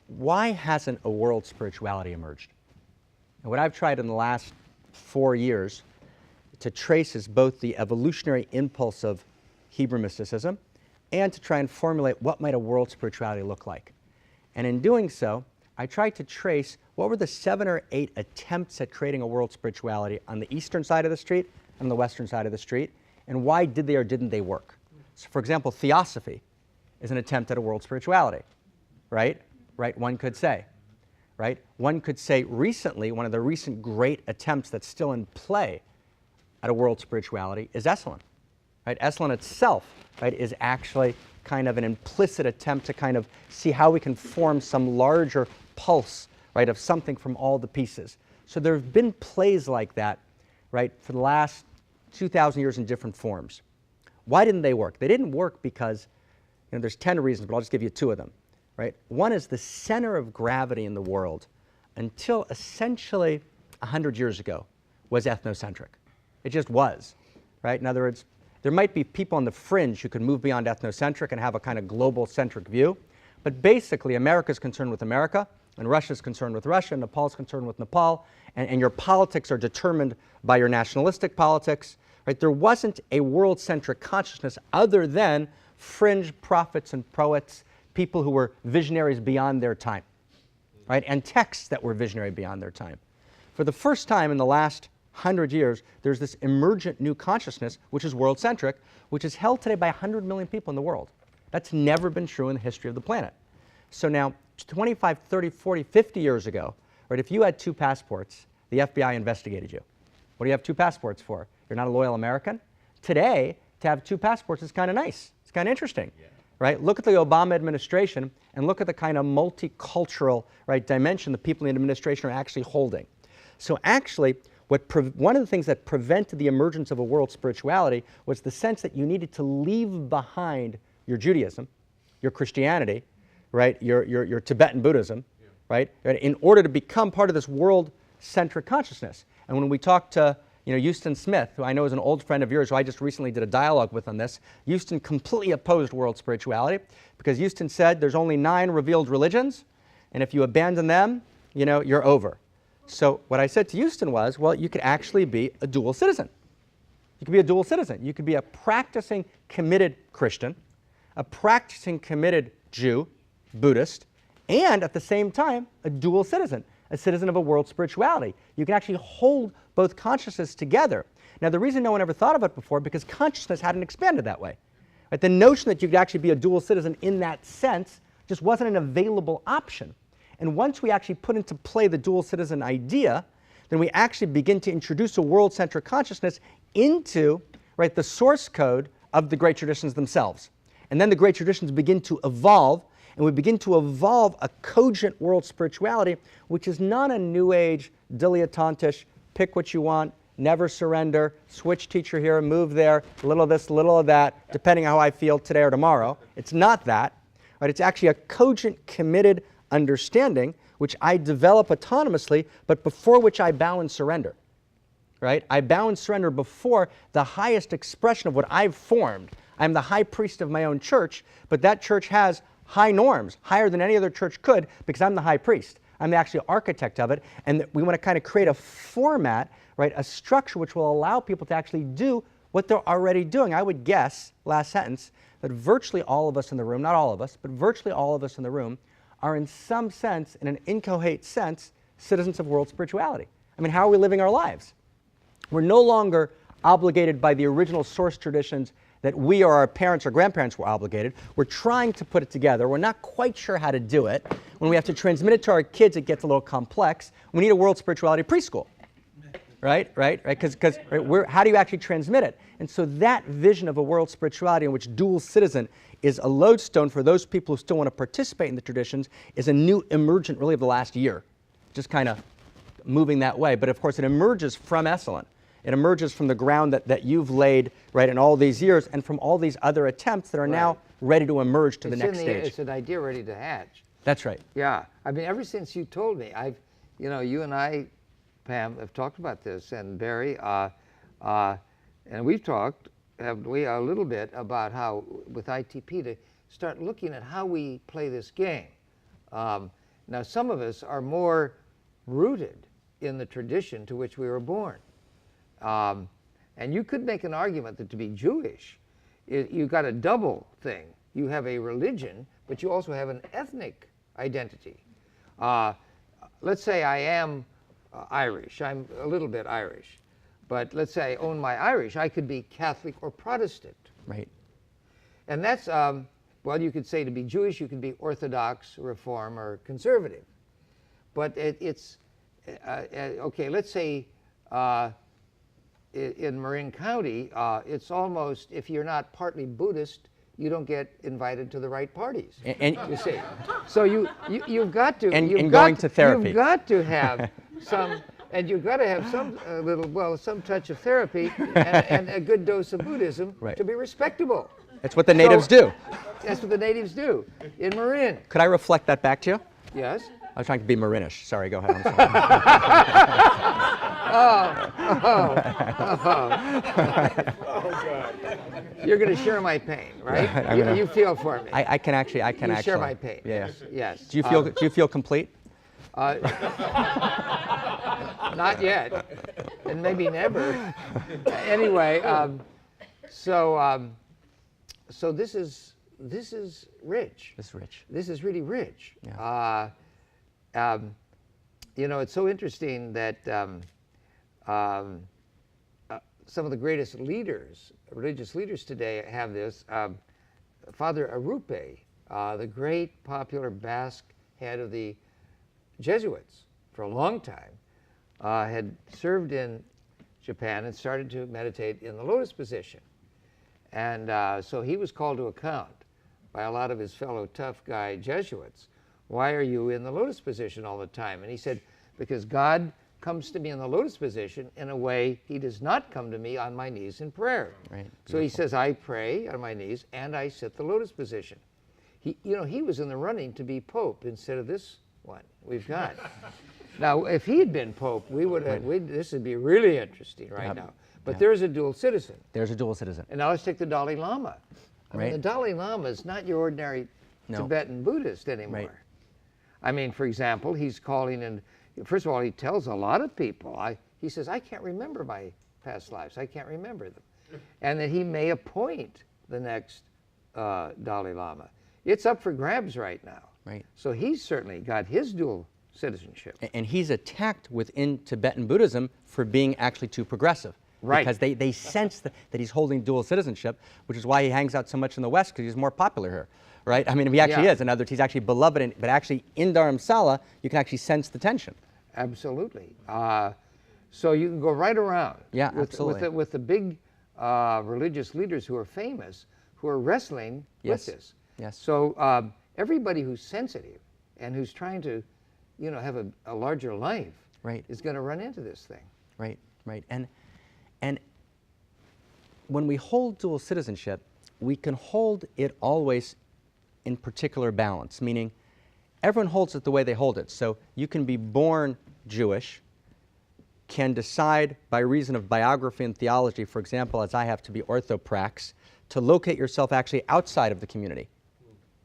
why hasn't a world spirituality emerged? And what I've tried in the last 4 years to trace is both the evolutionary impulse of Hebrew mysticism and to try and formulate what might a world spirituality look like. And in doing so, I tried to trace what were the 7 or 8 attempts at creating a world spirituality on the eastern side of the street and on the western side of the street, and why did they or didn't they work. So for example, theosophy is an attempt at a world spirituality, right? Right, one could say, right? One could say recently, one of the recent great attempts that's still in play at a world spirituality is Esalen, right? Esalen itself, right, is actually kind of an implicit attempt to kind of see how we can form some larger pulse, right, of something from all the pieces. So there have been plays like that, right, for the last 2,000 years in different forms. Why didn't they work? They didn't work because, there's 10 reasons, but I'll just give you 2 of them, right? One is the center of gravity in the world until essentially 100 years ago was ethnocentric. It just was, right? In other words, there might be people on the fringe who could move beyond ethnocentric and have a kind of global-centric view, but basically America's concerned with America, and Russia's concerned with Russia, and Nepal's concerned with Nepal, and your politics are determined by your nationalistic politics, right? There wasn't a world-centric consciousness other than fringe prophets and poets, people who were visionaries beyond their time, right? And texts that were visionary beyond their time. For the first time in the last 100 years, there's this emergent new consciousness, which is world-centric, which is held today by 100 million people in the world. That's never been true in the history of the planet. So now, 25, 30, 40, 50 years ago, right, if you had 2 passports, the FBI investigated you. What do you have 2 passports for? You're not a loyal American? Today, to have 2 passports is kind of nice. It's kind of interesting, right? Look at the Obama administration and look at the kind of multicultural, right, dimension the people in the administration are actually holding. So actually, one of the things that prevented the emergence of a world spirituality was the sense that you needed to leave behind your Judaism, your Christianity, right, your Tibetan Buddhism, right, in order to become part of this world-centric consciousness. And when we talked to Houston Smith, who I know is an old friend of yours, who I just recently did a dialogue with on this, Houston completely opposed world spirituality because Houston said there's only 9 revealed religions, and if you abandon them, you're over. So what I said to Houston was, well, you could actually be a dual citizen. You could be a dual citizen. You could be a practicing, committed Christian, a practicing, committed Jew, Buddhist, and at the same time, a dual citizen, a citizen of a world spirituality. You can actually hold both consciousnesses together. Now, the reason no one ever thought of it before, because consciousness hadn't expanded that way. Right? The notion that you could actually be a dual citizen in that sense just wasn't an available option. And once we actually put into play the dual citizen idea, then we actually begin to introduce a world-centric consciousness into, right, the source code of the great traditions themselves. And then the great traditions begin to evolve, and we begin to evolve a cogent world spirituality, which is not a New Age, dilettantish, pick what you want, never surrender, switch teacher here, move there, a little of this, a little of that, depending on how I feel today or tomorrow. It's not that. Right? It's actually a cogent, committed understanding, which I develop autonomously, but before which I bow and surrender. Right? I bow and surrender before the highest expression of what I've formed. I'm the high priest of my own church, but that church has high norms, higher than any other church could, because I'm the high priest. I'm the actual architect of it, and we want to kind of create a format, right, a structure which will allow people to actually do what they're already doing. I would guess, last sentence, that virtually all of us in the room, not all of us, but virtually all of us in the room, are in some sense, in an inchoate sense, citizens of world spirituality. I mean, how are we living our lives? We're no longer obligated by the original source traditions that we or our parents or grandparents were obligated. We're trying to put it together. We're not quite sure how to do it. When we have to transmit it to our kids, it gets a little complex. We need a world spirituality preschool, right? Because how do you actually transmit it? And so that vision of a world spirituality in which dual citizen is a lodestone for those people who still want to participate in the traditions is a new emergent really of the last year, just kind of moving that way. But of course, it emerges from Esalen. It emerges from the ground that you've laid, right, in all these years, and from all these other attempts that are now ready to emerge to the next stage. It's an idea ready to hatch. That's right. Yeah. I mean, ever since you told me, you and I, Pam, have talked about this, and Barry, and we've talked, haven't we, a little bit about how, with ITP, to start looking at how we play this game. Now, some of us are more rooted in the tradition to which we were born. And you could make an argument that to be Jewish, you've got a double thing. You have a religion, but you also have an ethnic identity. Let's say I am Irish. I'm a little bit Irish. But let's say I own my Irish. I could be Catholic or Protestant. Right. And that's, well, you could say to be Jewish, you could be Orthodox, Reform, or Conservative. But it's, okay, let's say in Marin County, it's almost, if you're not partly Buddhist, you don't get invited to the right parties. And you see, so you've got to going to therapy. You've got to have some, and you've got to have some some touch of therapy and a good dose of Buddhism to be respectable. It's what the natives do. That's what the natives do in Marin. Could I reflect that back to you? Yes. I was trying to be Marinish. Sorry, go ahead. I'm sorry. You're going to share my pain, right? You feel for me. I can actually. You share my pain. Yes. Yes. Do you feel complete? Not yet, and maybe never. Anyway, so this is rich. This is rich. This is really rich. Yeah. You know, it's so interesting that some of the greatest leaders, religious leaders today, have this. Father Arupe, the great popular Basque head of the Jesuits for a long time, had served in Japan and started to meditate in the lotus position. And so he was called to account by a lot of his fellow tough guy Jesuits. Why are you in the lotus position all the time? And he said, because God comes to me in the lotus position in a way he does not come to me on my knees in prayer. Right. So he says, I pray on my knees and I sit the lotus position. He was in the running to be Pope instead of this one we've got. Now, if he had been Pope, we would have, this would be really interesting right now. But there's a dual citizen. There's a dual citizen. And now let's take the Dalai Lama. I mean, the Dalai Lama is not your ordinary Tibetan Buddhist anymore. Right. I mean, for example, he's calling in, first of all, he tells a lot of people, he says, I can't remember my past lives. I can't remember them. And that he may appoint the next Dalai Lama. It's up for grabs right now. Right. So he's certainly got his dual citizenship. And he's attacked within Tibetan Buddhism for being actually too progressive. Right. Because they sense that he's holding dual citizenship, which is why he hangs out so much in the West, because he's more popular here. Right? I mean, he actually is. In other words, he's actually beloved, but actually in Dharamsala, you can actually sense the tension. Absolutely. So you can go right around with the big religious leaders who are famous, who are wrestling with this. Yes. So everybody who's sensitive and who's trying to, have a larger life is going to run into this thing. Right. And when we hold dual citizenship, we can hold it always in particular balance, meaning everyone holds it the way they hold it. So you can be born Jewish, can decide by reason of biography and theology, for example, as I have to be orthoprax, to locate yourself actually outside of the community,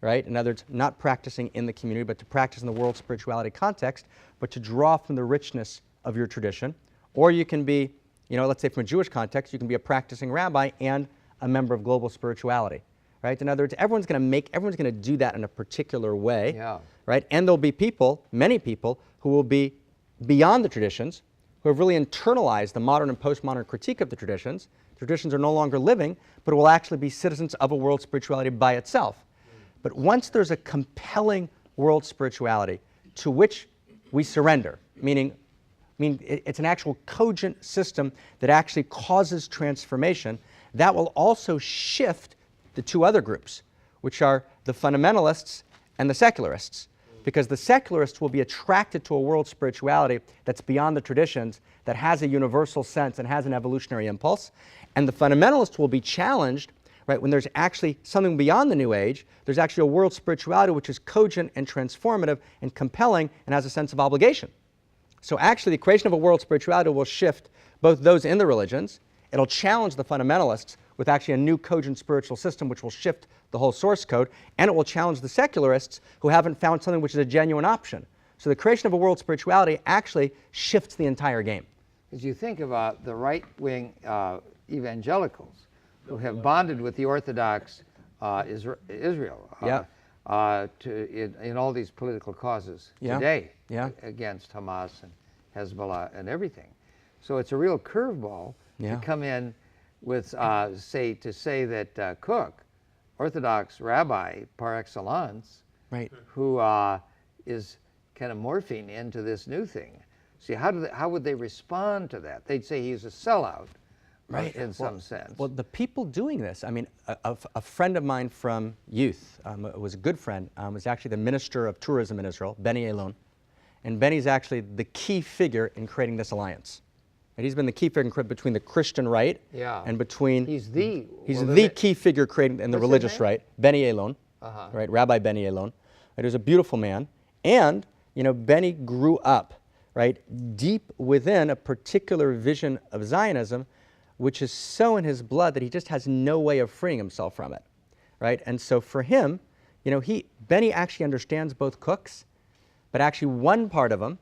right? In other words, not practicing in the community, but to practice in the world spirituality context, but to draw from the richness of your tradition. Or you can be, let's say from a Jewish context, you can be a practicing rabbi and a member of global spirituality. Right? In other words, everyone's going to do that in a particular way, right? And there'll be many people, who will be beyond the traditions, who have really internalized the modern and postmodern critique of the traditions. Traditions are no longer living, but will actually be citizens of a world spirituality by itself. But once there's a compelling world spirituality to which we surrender, meaning it's an actual cogent system that actually causes transformation, that will also shift the two other groups, which are the fundamentalists and the secularists. Because the secularists will be attracted to a world spirituality that's beyond the traditions, that has a universal sense and has an evolutionary impulse. And the fundamentalists will be challenged, right, when there's actually something beyond the New Age, there's actually a world spirituality which is cogent and transformative and compelling and has a sense of obligation. So actually the creation of a world spirituality will shift both those in the religions, it'll challenge the fundamentalists with actually a new cogent spiritual system which will shift the whole source code, and it will challenge the secularists who haven't found something which is a genuine option, So the creation of a world spirituality actually shifts the entire game. As you think about the right-wing evangelicals who have bonded with the Orthodox Israel in all these political causes today against Hamas and Hezbollah and everything. So it's a real curveball to come in with, to say that Cook, Orthodox rabbi par excellence, who is kind of morphing into this new thing. See, how would they respond to that? They'd say he's a sellout, in some sense. Well, the people doing this, I mean, a friend of mine from youth, was a good friend, was actually the Minister of Tourism in Israel, Benny Elon. And Benny's actually the key figure in creating this alliance. And he's been the key figure between the Christian right and between... He's the key figure creating in the religious right, Benny Elon, right, Rabbi Benny Elon. He was a beautiful man. And, you know, Benny grew up, right, deep within a particular vision of Zionism, which is so in his blood that he just has no way of freeing himself from it, right? And so for him, you know, Benny actually understands both Cooks, but actually one part of him,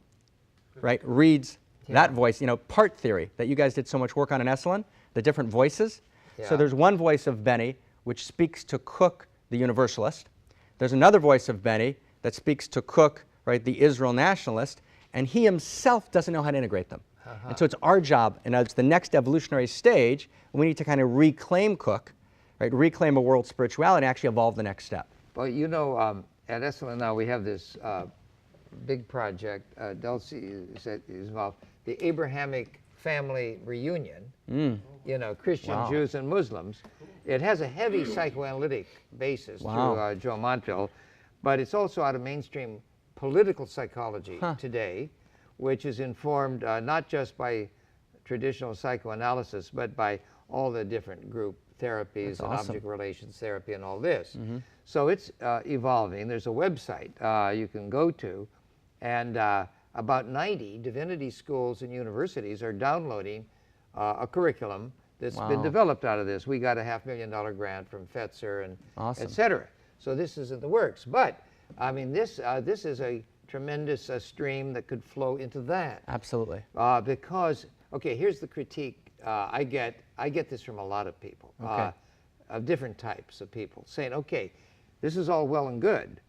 right, reads that voice, you know, part theory that you guys did so much work on in Esalen, the different voices. So there's one voice of Benny which speaks to Cook, the universalist. There's another voice of Benny that speaks to Cook, right, the Israel nationalist, and he himself doesn't know how to integrate them. And so it's our job, and it's the next evolutionary stage, we need to kind of reclaim Cook, right, reclaim a world spirituality, and actually evolve the next step. Well, you know, at Esalen now we have this big project, Dulcie is involved, the Abrahamic Family Reunion, you know, Christian, Jews, and Muslims. It has a heavy psychoanalytic basis through Joe Montville, but it's also out of mainstream political psychology today, which is informed not just by traditional psychoanalysis, but by all the different group therapies and object relations therapy and all this. So it's evolving. There's a website you can go to, and about 90 divinity schools and universities are downloading a curriculum that's been developed out of this. We got a $500,000 grant from Fetzer and et cetera. So this is in the works. But I mean, this is a tremendous stream that could flow into that. Absolutely. Because, okay, here's the critique I get this from a lot of people, of different types of people, saying, okay, this is all well and good,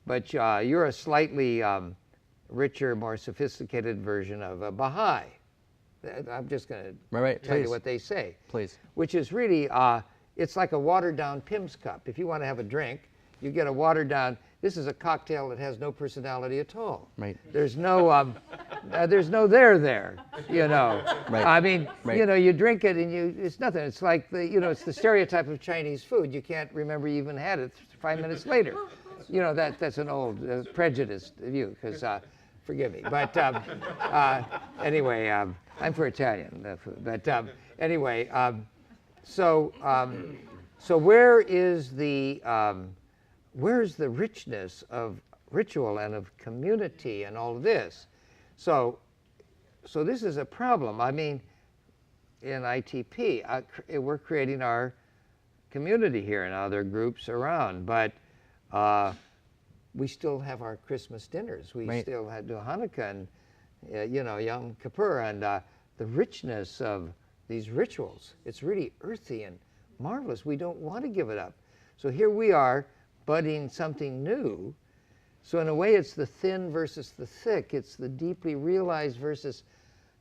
but you're a slightly richer, more sophisticated version of a Baha'i. I'm just going to tell you what they say. Please. Which is really, it's like a watered-down Pim's cup. If you want to have a drink, you get a watered-down. This is a cocktail that has no personality at all. Right. There's no there, you know. I mean, you know, you drink it and it's nothing. It's like it's the stereotype of Chinese food. You can't remember you even had it 5 minutes later. You know, that's an old prejudiced view, because, forgive me. But anyway, I'm for Italian food. But anyway, so where's the richness of ritual and of community and all of this? So this is a problem. I mean, in ITP, we're creating our community here, and other groups around, but we still have our Christmas dinners. We still do Hanukkah and Yom Kippur, and the richness of these rituals. It's really earthy and marvelous. We don't want to give it up. So here we are, budding something new. So in a way, it's the thin versus the thick. It's the deeply realized versus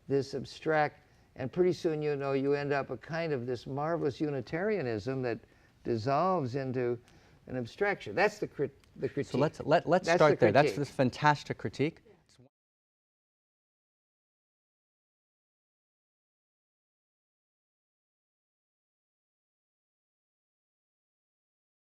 this abstract. And pretty soon, you end up a kind of this marvelous Unitarianism that dissolves into an abstraction. That's the critique. So let's start there. That's this fantastic critique.